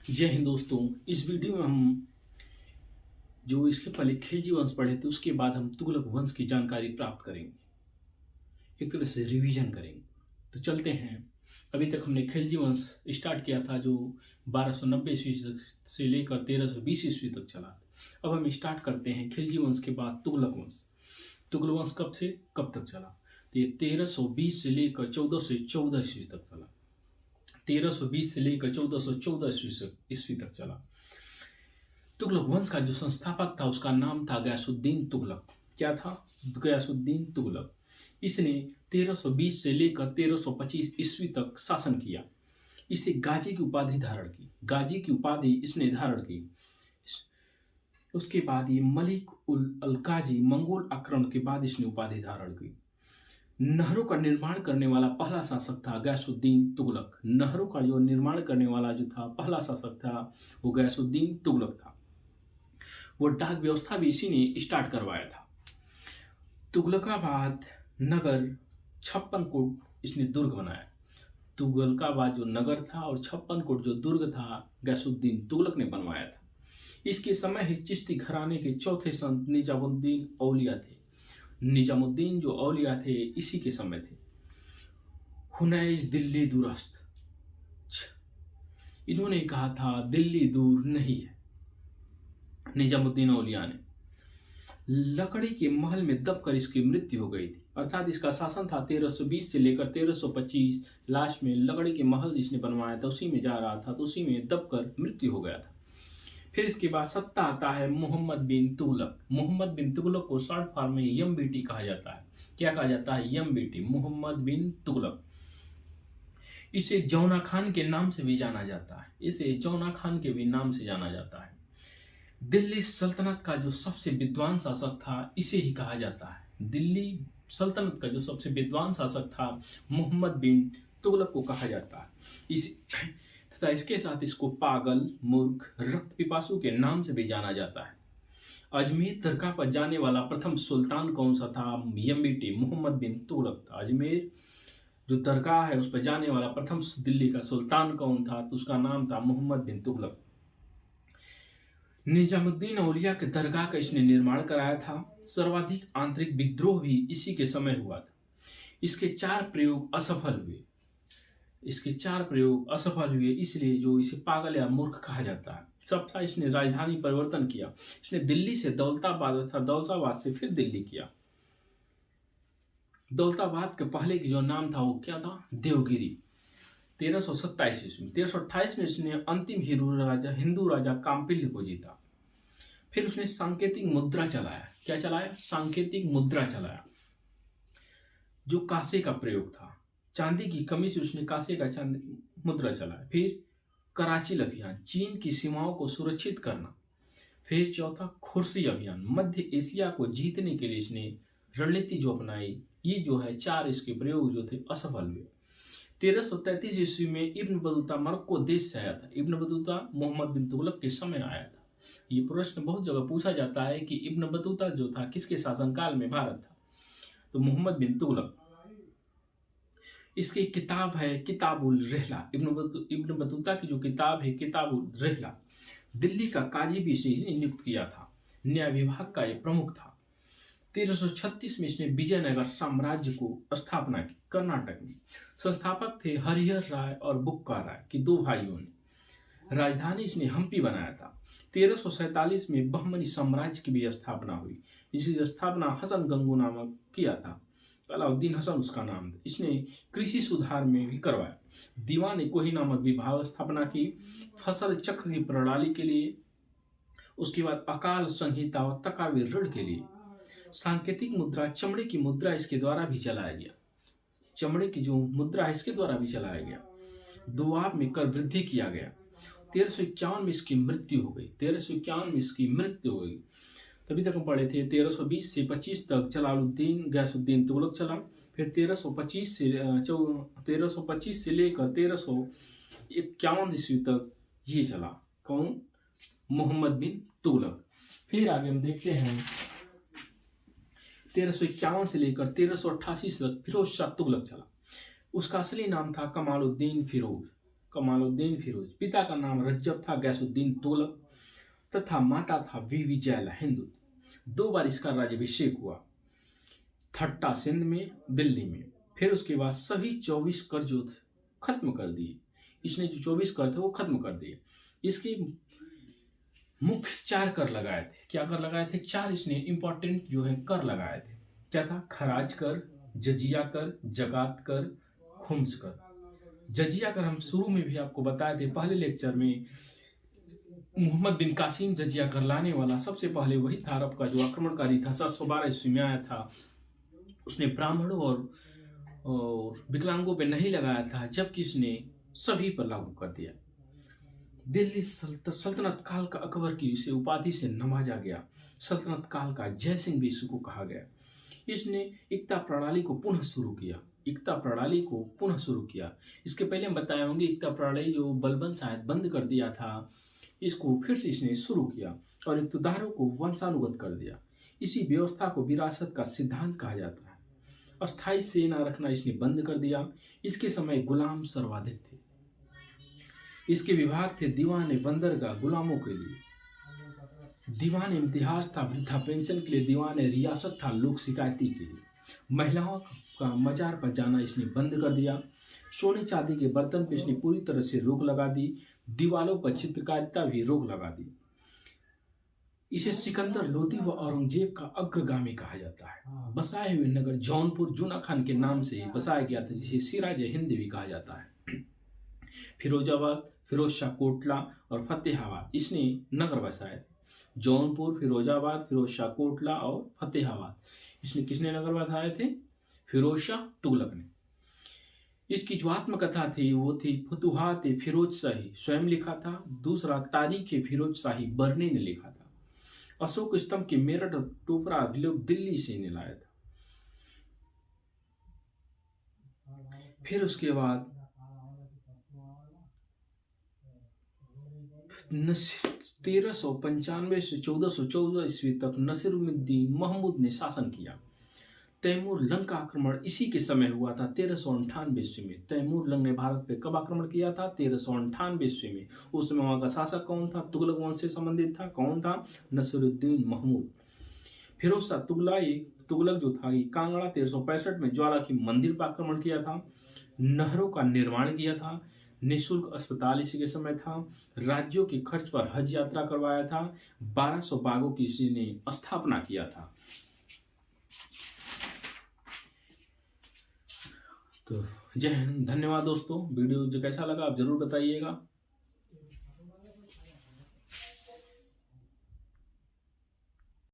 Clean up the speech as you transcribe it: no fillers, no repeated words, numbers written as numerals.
जय हिंद दोस्तों। इस वीडियो में हम जो इसके पहले खिलजी वंश पढ़े थे उसके बाद हम तुगलक वंश की जानकारी प्राप्त करेंगे, एक तरह से रिवीजन करेंगे। तो चलते हैं। अभी तक हमने खिलजी वंश स्टार्ट किया था जो 1290 ईस्वी से लेकर 1320 ईस्वी तक चला। अब हम स्टार्ट करते हैं खिलजी वंश के बाद तुगलक वंश। तुगलक वंश कब से कब तक चला? तो ये 1320 से लेकर 1414 ईस्वी तक चला। 1320 से लेकर 1414 ईस्वी तक चला। तुगलक वंश का जो संस्थापक था उसका नाम था गयासुद्दीन तुगलक। क्या था? गयासुद्दीन तुगलक। इसने 1320 से लेकर 1325 ईस्वी तक शासन किया। इसे गाजी की उपाधि धारण की। गाजी की उपाधि इसने धारण की। उसके बाद ये मलिक उल अल गाजी मंगोल आक्रमण के बाद इसने उपाधि धारण की। नहरों का निर्माण करने वाला पहला शासक था गयासुद्दीन तुगलक। नहरों का जो निर्माण करने वाला जो था पहला शासक था वो गयासुद्दीन तुगलक था। वो डाक व्यवस्था भी इसी ने स्टार्ट करवाया था। तुगलकाबाद नगर 56 कोट इसने दुर्ग बनाया। तुगलकाबाद जो नगर था और 56 कोट जो दुर्ग था गयासुद्दीन तुगलक ने बनवाया था। इसके समय ही चिश्ती घराने के चौथे संत निजामुद्दीन औलिया थे। निजामुद्दीन जो औलिया थे इसी के समय थे। हुनैज दिल्ली दूरस्थ, इन्होंने कहा था दिल्ली दूर नहीं है। निजामुद्दीन औलिया ने लकड़ी के महल में दबकर इसकी मृत्यु हो गई थी। अर्थात इसका शासन था 1320 से लेकर 1325। लास्ट में लकड़ी के महल इसने बनवाया था, उसी में जा रहा था तो उसी में दबकर मृत्यु हो गया था। फिर इसके बाद सत्ता आता है मोहम्मद बिन तुगलक। मोहम्मद बिन तुगलक को शॉर्ट फॉर्म में एमबीटी कहा जाता है। क्या कहा जाता है? एमबीटी, मोहम्मद बिन तुगलक। इसे जौना खान के नाम से भी जाना जाता है। इसे जौना खान के भी नाम से जाना जाता है। दिल्ली सल्तनत का जो सबसे विद्वान शासक था इसे ही कहा जाता है। दिल्ली सल्तनत का जो सबसे विद्वान शासक था मोहम्मद बिन तुगलक को कहा जाता है। तथा इसके साथ इसको पागल, मूर्ख, रक्त पिपासु के नाम से भी जाना जाता है। अजमेर दरगाह पर जाने वाला प्रथम सुल्तान कौन सा था? एमबीटी, मोहम्मद बिन तुगलक था। अजमेर जो दरगाह है उस पर जाने वाला प्रथम दिल्ली का सुल्तान कौन था? तो उसका नाम था मोहम्मद बिन तुगलक। निजामुद्दीन औलिया के दरगाह का इसने निर्माण कराया था। सर्वाधिक आंतरिक विद्रोह भी इसी के समय हुआ था। इसके 4 प्रयोग असफल हुए। इसलिए जो इसे पागल या मूर्ख कहा जाता है। सबका इसने राजधानी परिवर्तन किया। इसने दिल्ली से दौलताबाद था, दौलताबाद से फिर दिल्ली किया। दौलताबाद के पहले की जो नाम था वो क्या था? देवगिरी। 1327 ईस्वी में 1328 में इसने अंतिम हिंदू राजा काम्पिल्य को जीता। फिर उसने सांकेतिक मुद्रा चलाया। क्या चलाया? सांकेतिक मुद्रा चलाया, जो कांसे का प्रयोग था। चांदी की कमी से उसने कांसे का मुद्रा चलाया। फिर कराची अभियान, चीन की सीमाओं को सुरक्षित करना। फिर चौथा खुर्सी अभियान, मध्य एशिया को जीतने के लिए इसने रणनीति जो अपनाई। ये जो है 4 इसके प्रयोग जो थे असफल हुए। 1333 ईस्वी में इब्न बतूता मरक्को देश से आया था। इब्न बतूता मोहम्मद बिन तुगलक के समय आया था। ये प्रश्न बहुत जगह पूछा जाता है कि इब्न बतूता जो था किसके शासनकाल में भारत था? तो मोहम्मद बिन तुगलक। इसकी किताब है किताबुल रहला। इब्न बतूता की जो किताब है किताबुल रहला। दिल्ली का काजी भी इसे नियुक्त किया था। न्याय विभाग का ये प्रमुख था। 1336 में इसने विजयनगर साम्राज्य को स्थापना की कर्नाटक में। संस्थापक थे हरिहर राय और बुक्का राय की 2 भाइयों ने। राजधानी इसने हम्पी बनाया था। 1347 में बहमनी साम्राज्य की भी स्थापना हुई। इसकी स्थापना हसन गंगू नामक किया था। अलाउद्दीन हसन उसका नाम था। इसने कृषि सुधार में भी करवाया। दीवान कोही नामक विभाग स्थापना की फसल चक्र की प्रणाली के लिए। उसके बाद अकाल संहिता और तकावी ऋण के लिए। सांकेतिक मुद्रा, चमड़े की मुद्रा इसके द्वारा भी चलाया गया। चमड़े की जो मुद्रा है इसके द्वारा भी चलाया गया। दुआब में कर वृद्धि किया गया। 1351 में इसकी मृत्यु हो गई। 1351 में इसकी मृत्यु हो गई। तभी तक हम पढ़े थे 1320 से 25 तक जलालुद्दीन गयासुद्दीन तुगलक चला। फिर 1325 से लेकर 1351 ईस्वी तक ये चला। कौन? मोहम्मद बिन तुगलक। फिर आगे हम देखते हैं 1351 से लेकर 1388 तक फिरोज शाह तुगलक चला। उसका असली नाम था कमालुद्दीन फिरोज। कमालुद्दीन फिरोज। पिता का नाम रज्जब था गैसुद्दीन तुगलक तथा माता था बीवी जैला हिंदू। 2 बार इसका राज्याभिषेक हुआ, ठट्टा सिंध में, दिल्ली में। फिर उसके बाद सभी 24 कर जो खत्म कर दिए। इसने जो 24 कर थे वो खत्म कर दिए। इसके मुख्य 4 कर लगाए थे। क्या कर लगाए थे? 4 इसने इंपॉर्टेंट जो है कर लगाए थे। क्या था? खराज कर, जजिया कर, जकात कर, खुम्स कर। जजिया कर हम शुरू में भी आपको बताए थे पहले लेक्चर में। मोहम्मद बिन कासिम जजिया कर लाने वाला सबसे पहले वही था। अरब का जो आक्रमणकारी था 712 ईस्वी में आया था। उसने ब्राह्मणों और विकलांगों पे नहीं लगाया था, जबकि इसने सभी पर लागू कर दिया। दिल्ली सल्तनत काल का अकबर की इसे उपाधि से नवाजा गया। सल्तनत काल का जय सिंह भी इसको कहा गया। इसने एकता प्रणाली को पुनः शुरू किया। एकता प्रणाली को पुनः शुरू किया। इसके पहले हम बताए होंगे एकता प्रणाली जो बलबन शायद बंद कर दिया था, इसको फिर से इसने शुरू किया और इक्तदारों को वंशानुगत कर दिया। इसी व्यवस्था को विरासत का सिद्धांत कहा जाता है। अस्थायी सेना रखना इसने बंद कर दिया। इसके समय गुलाम सर्वाधिक थे। इसके विभाग थे दीवान बंदरगाह गुलामों के लिए, दीवान इम्तिहाज था वृद्धा पेंशन के लिए, दीवान रियासत था लोक शिकायती के लिए। महिलाओं का मजार पर जाना इसने बंद कर दिया। सोने चांदी के बर्तन पर इसने पूरी तरह से रोक लगा दी। दीवारों पर चित्रकारिता भी रोक लगा दी। इसे सिकंदर लोदी व औरंगजेब का अग्रगामी कहा जाता है। बसाए हुए नगर जौनपुर जूना खान के नाम से बसाया गया था, जिसे सिराज हिंद भी कहा जाता है। फिरोजाबाद, फिरोज शाह कोटला और फतेहाबाद इसने नगर बसाए। जौनपुर, फिरोजाबाद, फिरोज शाह कोटला और फतेहाबाद इसने किसने नगर बसाए थे? फिरोज शाह तुगलक ने। इसकी जो आत्मकथा थी वो थी फतुहात फिरोज शाही, स्वयं लिखा था। दूसरा तारीख फिरोज शाही बर्नी ने लिखा था। अशोक स्तंभ के मेरठ और टोपरा अभिलेख दिल्ली से ने लाया था। फिर उसके बाद 1395 से 1414 ईस्वी तक नसीरुद्दीन महमूद ने शासन किया। तैमूर लंग का आक्रमण इसी के समय हुआ था 1398 ईस्वी में। तैमूर लंग ने भारत पे कब आक्रमण किया था? 1398 ईस्वी में। उस समय वहां का शासक कौन था? तुगलक वंश से संबंधित था। कौन था? नसीरुद्दीन महमूद। फिरोज शाह तुगलक जो था ये कांगड़ा 1365 में ज्वालामुखी मंदिर पर आक्रमण किया था। नहरों का निर्माण किया था। निःशुल्क अस्पताल इसी के समय था। राज्यों के खर्च पर हज यात्रा करवाया था। 1200 बागों की इसी ने स्थापना किया था। तो जय हिंद। धन्यवाद दोस्तों। वीडियो जो कैसा लगा आप जरूर बताइएगा।